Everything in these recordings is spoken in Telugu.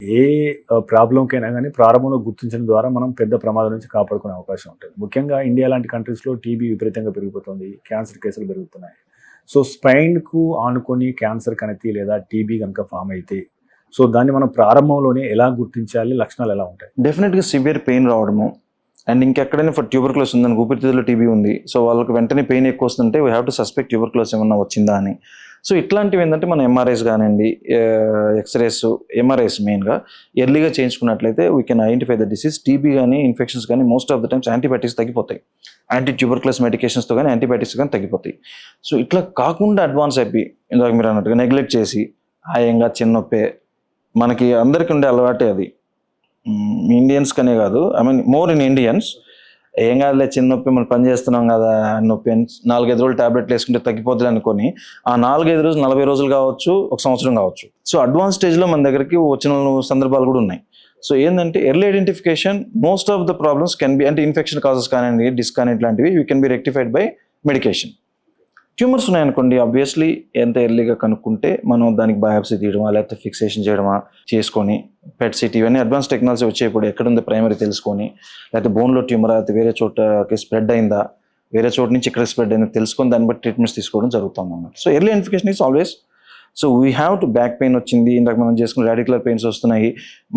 ఏ ప్రాబ్లమ్‌కైనా గానీ ప్రారంభంలో గుర్తించడం ద్వారా మనం పెద్ద ప్రమాదం నుంచి కాపాడుకునే అవకాశం ఉంటది. ముఖ్యంగా ఇండియా లాంటి కంట్రీస్‌లో టీబీ విపరీతంగా పెరిగిపోతుంది. క్యాన్సర్ కేసులు పెరుగుతున్నాయి. సో, స్పైన్‌కు ఆనుకొని క్యాన్సర్ కణితి లేదా టీబీ గనుక ఫార్మ్ అయితే, సో, దాన్ని మనం ప్రారంభంలోనే ఎలా గుర్తించాలి? లక్షణాలు ఎలా ఉంటాయి? డెఫినెట్‌గా సివియర్ పెయిన్ రావడము. అండ్ ఇంకెక్కడైనా ట్యూబర్క్యులోసిస్ ఉందనుకో, ఊపిరితిత్తుల్లో టీబీ ఉంది. సో, వాళ్ళకి వెంటనే పెయిన్ ఎక్కువొస్తుంటే we have to suspect tuberculosis ఏమన్నా వచ్చిందా అని. సో, ఇట్లాంటివి ఏందంటే మనం ఎంఆర్ఐస్ గానియండి, ఎక్స్‌రేస్, ఎంఆర్ఐస్ మెయిన్‌గా ఎర్లీగా చేయించుకున్నట్లయితే we can identify the disease. TB గానీ, ఇన్ఫెక్షన్స్ గానీ most of the times antibiotics తగ్గిపోతాయి. యాంటీ ట్యూబర్క్యులోసిస్ మెడికేషన్స్‌తో గానీ, యాంటీబయాటిక్స్ గానీ తగ్గిపోతాయి. సో, ఇట్లా కాకుండా అడ్వాన్స్ అయిపోయి ఇందాక మీరన్నట్టుగా నెగ్లెక్ట్ చేసి హాయంగా చిన్న నొప్పే, మనకి అందరికి ఉండే అలవాటే అది. ఇండియన్స్ కనే కాదు, I mean more in Indians. ఏం కాదులే చిన్న నొప్పి, మనం పని చేస్తున్నాం కదా నొప్పి అని 4-5 రోజులు టాబ్లెట్లు వేసుకుంటే తగ్గిపోతుంది అనుకొని ఆ 4-5 రోజులు 40 రోజులు కావచ్చు, 1 సంవత్సరం కావచ్చు. సో అడ్వాన్స్ స్టేజ్లో మన దగ్గరికి వచ్చిన సందర్భాలు కూడా ఉన్నాయి. సో ఏంటంటే early identification most of the problems can be, అంటే ఇన్ఫెక్షన్ కాజెస్ కానివ్వండి, డిస్క్ కానీ ఇట్లాంటివి you can be rectified by medication. Tumours ఉన్నాయనుకోండి, ఆబ్వియస్లీ ఎంత ఎర్లీగా కనుక్కుంటే మనం దానికి బయాప్సీ తీయడమా లేకపోతే ఫిక్సేషన్ చేయడమా చేసుకొని, పెట్ సిటీ ఇవన్నీ అడ్వాన్స్ టెక్నాలజీ వచ్చేప్పుడు ఎక్కడుంది ప్రైమరీ తెలుసుకొని, లేకపోతే బోన్లో ట్యూమర్ అయితే వేరే చోటకి స్ప్రెడ్ అయిందా, వేరే చోట నుంచి ఇక్కడ స్ప్రెడ్ అయిందా తెలుసుకొని దాన్ని బట్టి ట్రీట్మెంట్స్ తీసుకోవడం జరుగుతుంది అన్నమాట. So early identification is always. So we have to, back pain వచ్చింది, ఇందాక మనం చేసుకున్న రాడిక్యులర్ పెయిన్స్ వస్తున్నాయి,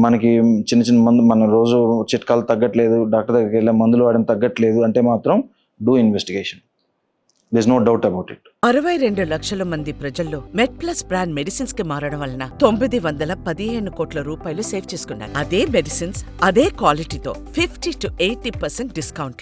మనకి చిన్న చిన్న మందు, మన రోజు చిట్కాలు తగ్గట్లేదు, డాక్టర్ దగ్గరికి వెళ్ళే మందులు వాడడం తగ్గట్లేదు అంటే మాత్రం do investigation. There's no doubt about it. 62 లక్షల మంది ప్రజల్లో మెడ్ప్లస్ బ్రాండ్ మెడిసిన్స్ కి మారడం వలన 915 కోట్ల రూపాయలు సేవ్ చేసుకున్నారు. అదే మెడిసిన్స్, అదే క్వాలిటీతో 50 to 80% డిస్కౌంట్లు.